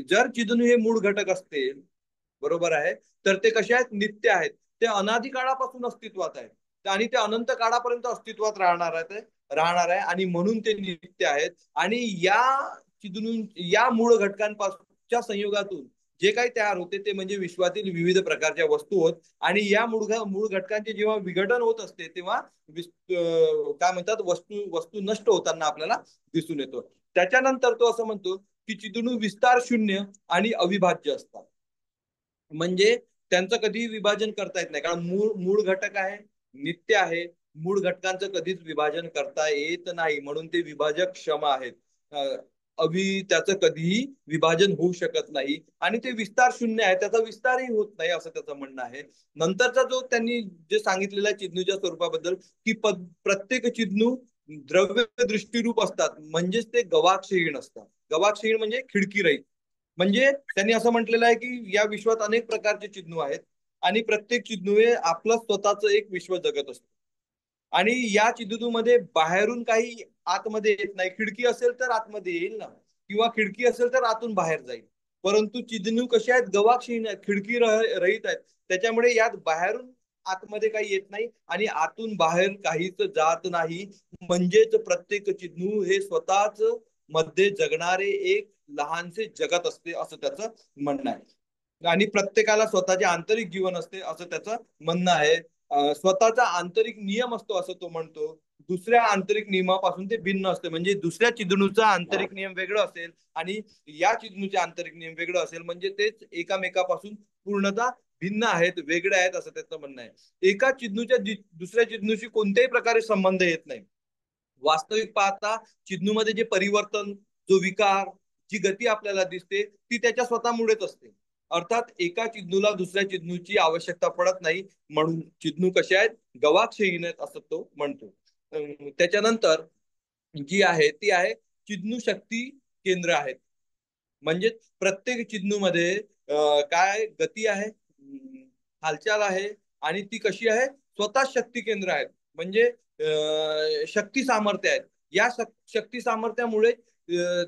जर चिदनू हे मूळ घटक असतील, बरोबर आहे, तर ते कसे आहेत, नित्य आहेत. ते अनादी काळापासून अस्तित्वात आहेत आणि ते अनंत काळापर्यंत अस्तित्वात राहणार आहे आणि म्हणून ते नित्य आहेत. आणि या चिदनू या मूळ घटकांपासूनच्या संयोगातून जे काही तयार होते ते म्हणजे विश्वातील विविध प्रकारच्या वस्तू होत. आणि या मूळ घटकांचे जेव्हा विघटन होत असते तेव्हा काय म्हणतात, वस्तू नष्ट होताना आपल्याला दिसून येतो. त्याच्यानंतर तो असं म्हणतो की चिदनू विस्तार शून्य आणि अविभाज्य असतात. म्हणजे त्यांचं कधीही विभाजन करता येत नाही, कारण मूळ घटक आहे, नित्य आहे. मूळ घटकांचं कधीच विभाजन करता येत नाही, म्हणून ते विभाजक क्षम आहेत. त्याचं कधीही विभाजन होऊ शकत नाही. आणि ते विस्तार शून्य आहे, त्याचा विस्तारही होत नाही असं त्याचं म्हणणं आहे. नंतरचा जो त्यांनी जे सांगितलेला आहे चिदनूच्या स्वरूपाबद्दल, की प्रत्येक चिदनू द्रव्य दृष्टीरूप असतात, म्हणजेच ते गवाक्षहीन असतात. गवाक्षहीन म्हणजे खिडकी रहित. म्हणजे त्यांनी असं म्हटलेलं आहे की या विश्वात अनेक प्रकारचे चिन्ह आहेत आणि प्रत्येक चिन्ह हे आपलं स्वतःच एक विश्व जगत असतं. आणि या चिन्हूमध्ये बाहेरून काही आतमध्ये येत नाही. खिडकी असेल तर आतमध्ये येईल ना, किंवा खिडकी असेल तर आतून बाहेर जाईल. परंतु चिन्ह कसे आहेत, गवाक्षहीन आहेत, खिडकी रहित आहेत. त्याच्यामुळे यात बाहेरून आतमध्ये काही येत नाही आणि आतून बाहेर काहीच जात नाही. म्हणजेच प्रत्येक चिन्ह हे स्वतःच मध्ये जगणारे एक लहानसे जगत असते असं त्याचं म्हणणं आहे. आणि प्रत्येकाला स्वतःचे आंतरिक जीवन असते असं त्याचं म्हणणं आहे. स्वतःचा आंतरिक नियम असतो असं तो म्हणतो. दुसऱ्या आंतरिक नियमापासून ते भिन्न असते. म्हणजे दुसऱ्या चिदणूचा आंतरिक नियम वेगळं असेल आणि या चिदणूचे आंतरिक नियम वेगळं असेल, म्हणजे तेच एकामेकापासून पूर्णतः भिन्न आहेत, वेगळे आहेत असं त्याचं म्हणणं आहे. एका चिन्हूच्या दुसऱ्या चिन्हूशी कोणत्याही प्रकारे संबंध येत नाही. वास्तविक पाहता चिन्हूमध्ये जे परिवर्तन, जो विकार, जी गती आपल्याला दिसते ती त्याच्या स्वतःमुळेच असते. अर्थात एका चिन्हूला दुसऱ्या चिन्हूची आवश्यकता पडत नाही, म्हणून चिन्हू कसे आहेत, गवाक्षहीन आहेत असं तो म्हणतो. त्याच्यानंतर जी आहे ती आहे चिन्हू शक्ती केंद्र आहेत. म्हणजे प्रत्येक चिन्हूमध्ये काय गती आहे, हालचाल आहे, आणि ती कशी आहे, स्वतः शक्ती केंद्र आहेत. म्हणजे शक्ती सामर्थ्य आहेत. या शक्ती सामर्थ्यामुळे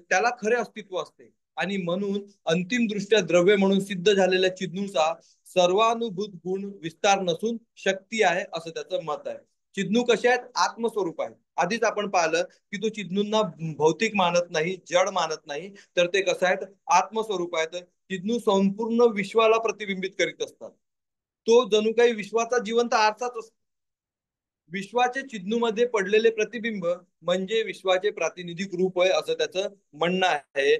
त्याला खरे अस्तित्व असते, आणि म्हणून अंतिम दृष्ट्या द्रव्य म्हणून सिद्ध झालेल्या चिन्हूचा सर्वानुभूत गुण विस्तार नसून शक्ती आहे असं त्याचं मत आहे. चिन्हू कसे आहेत, आत्मस्वरूप आहे. आधीच आपण पाहिलं की तो चिन्हूंना भौतिक मानत नाही, जड मानत नाही, तर ते कसं आहेत, आत्मस्वरूप आहेत. चिन्हू संपूर्ण विश्वाला प्रतिबिंबित करीत असतात. तो जणू काही विश्वाचा जिवंत आरसाच असतो. विश्वाचे चिन्हूमध्ये पडलेले प्रतिबिंब म्हणजे विश्वाचे प्रातिनिधिक रूप आहे असं त्याचं म्हणणं आहे.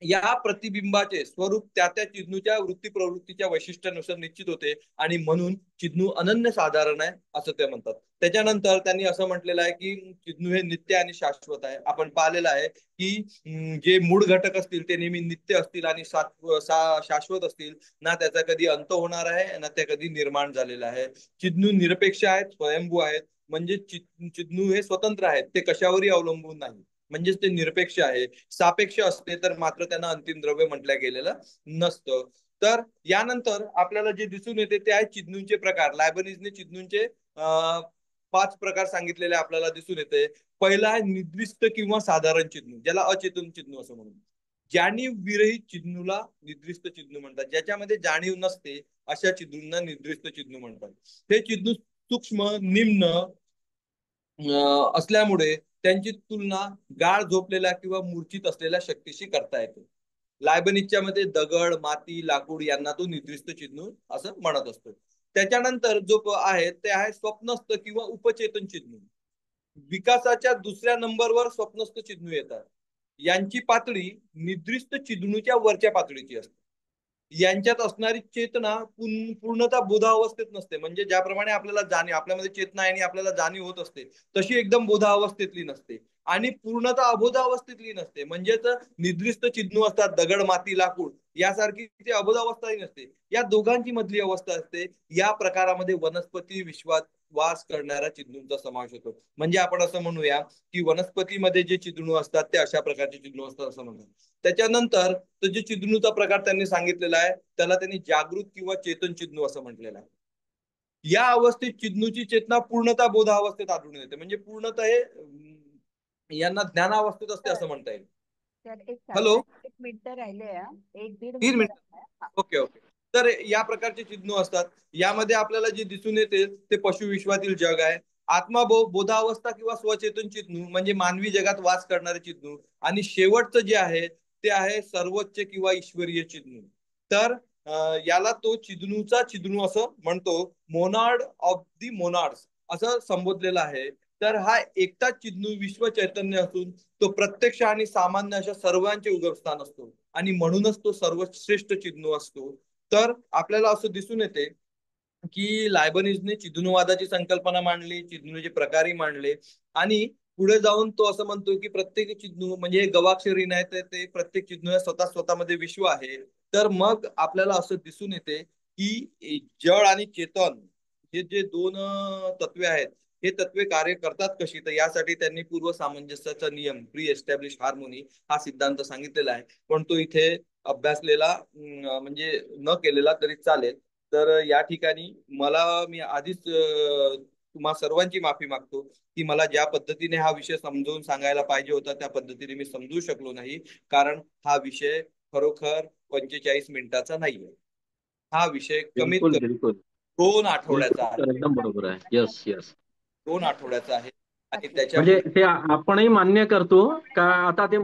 या प्रतिबिंबाचे स्वरूप त्या त्या चिन्हूच्या वृत्ती प्रवृत्तीच्या वैशिष्ट्यानुसार निश्चित होते, आणि म्हणून चिन्हू अनन्य साधारण आहे असं ते म्हणतात. त्याच्यानंतर त्यांनी असं म्हटलेलं आहे की चिन्हू हे नित्य आणि शाश्वत आहे. आपण पाहिलेलं आहे की जे मूळ घटक असतील ते नेहमी नित्य असतील आणि शाश्वत असतील. ना त्याचा कधी अंत होणार आहे, ना त्या कधी निर्माण झालेला आहे. चिन्हू निरपेक्ष आहेत, स्वयंभू आहेत. म्हणजे चिन्हू हे स्वतंत्र आहेत, ते कशावरही अवलंबून नाही. म्हणजेच ते निरपेक्ष आहे. सापेक्ष असते तर मात्र त्यांना अंतिम द्रव्य म्हटलं गेलेलं नसतं. तर यानंतर आपल्याला जे दिसून येते ते आहे चिन्हूंचे प्रकार. लायबनिझने चिन्हूंचे 5 प्रकार सांगितलेले आपल्याला दिसून येते. पहिला आहे निद्रिस्त किंवा साधारण चिन्ह, ज्याला अचेतन चिन्ह असं म्हणून. जाणीव विरहित चिन्हूला निद्रिस्त चिन्ह म्हणतात. ज्याच्यामध्ये जाणीव नसते अशा चिन्हूंना निद्रिस्त चिन्ह म्हणतात. हे चिन्ह सूक्ष्म, निम्न असल्यामुळे त्यांची तुलना गाळ झोपलेल्या किंवा मूर्छित असलेल्या शक्तीशी करता येते. लायबनिसच्या मध्ये दगड, माती, लाकूड यांना तो निद्रिस्त चिन्ह असं म्हणत असतो. त्याच्यानंतर जो आहे ते आहे स्वप्नस्थ किंवा उपचेतन चिन्ह. विकासाच्या दुसऱ्या नंबरवर स्वप्नस्थ चिन्ह येतात. यांची पातळी निद्रिस्त चिन्हूच्या वरच्या पातळीची असते. यांच्यात असणारी चेतना पूर्णतः बोधावस्थेत नसते. म्हणजे ज्याप्रमाणे आपल्याला जाणीव, आपल्यामध्ये चेतना आहे आणि आपल्याला जाणीव होत असते, तशी एकदम बोधावस्थेतली नसते आणि पूर्णतः अबोधावस्थेतली नसते. म्हणजेच निद्रिस्त चिन्ह असतात, दगड, माती, लाकूड यासारखी ती अबोधावस्थाही नसते. या दोघांची मधली अवस्था असते. या प्रकारामध्ये वनस्पती विश्वात वास करणाऱ्या चिन्हूंचा समावेश होतो. म्हणजे आपण असं म्हणूया की वनस्पतीमध्ये जे चिन्ह असतात ते अशा प्रकारचे चिन्ह असतात असं म्हणतात. त्याच्यानंतर तो जे चिन्हूचा प्रकार त्यांनी सांगितलेला आहे त्याला त्यांनी जागृत किंवा चेतन चिन्ह असं म्हटलेलं आहे. या अवस्थेत चिन्हूची चेतना पूर्णतः बोधावस्थेत आढळून येते. म्हणजे पूर्णतः हे यांना ज्ञानावस्थेत असते असं म्हणता येईल. तर एक हॅलो, साधारण 1 मिनिट राहिले, 1-1.5 3 मिनिट मिनिट. राहिले. Okay okay. तर या प्रकारचे चिन्ह असतात. यामध्ये आपल्याला जे दिसून येते ते पशुविश्वातील जग आहे. बोधावस्था किंवा स्वचेतन चिन्ह म्हणजे मानवी जगात वास करणारे चिन्ह. आणि शेवटचं जे आहे ते आहे सर्वोच्च किंवा ईश्वरीय चिन्ह. तर याला तो चिन्हूचा चिन्ह असं म्हणतो. मोनाड ऑफ दी मोनाड्स असं संबोधलेलं आहे. तर हा एकटाच चिन्ह विश्व चैतन्य असून तो प्रत्यक्ष आणि सामान्य अशा सर्वांचे उगमस्थान असतो, आणि म्हणूनच तो सर्वश्रेष्ठ चिन्ह असतो. तर आपल्याला असं दिसून येते की लायबनिझने चिन्हवादाची संकल्पना मांडली, चिन्हचे प्रकारही मांडले, आणि पुढे जाऊन तो असं म्हणतो की प्रत्येक चिन्ह म्हणजे गवाक्षरी नाही तर ते प्रत्येक चिन्ह स्वतः स्वतःमध्ये विश्व आहे. तर मग आपल्याला असं दिसून येते की जड आणि चेतन हे जे दोन तत्वे आहेत, हे तत्वे कार्य करतात कशी, तर यासाठी त्यांनी पूर्व सामंजस्याचा नियम, प्री एस्टॅब्लिश हार्मोनी हा सिद्धांत सांगितलेला आहे. पण तो इथे अभ्यासलेला म्हणजे न केलेला तरी चालेल. तर या ठिकाणी मी आधीच तुम्हा सर्वांची माफी मागतो की मला ज्या पद्धतीने हा विषय समजावून सांगायला पाहिजे होता त्या पद्धतीने मी समजू शकलो नाही. कारण हा विषय खरोखर 45 मिनिटाचा नाहीये. हा विषय कमीत बिलकुल कमी बिलकुल 2 आठवड्याचा बिलकुल आहे. तर एकदम बरोबर आहे. Yes yes. 2 आठवड्याचा आहे आणि नक्की. म्हणजे त्याच्यामुळे ते आपणही मान्य करतो का आता ते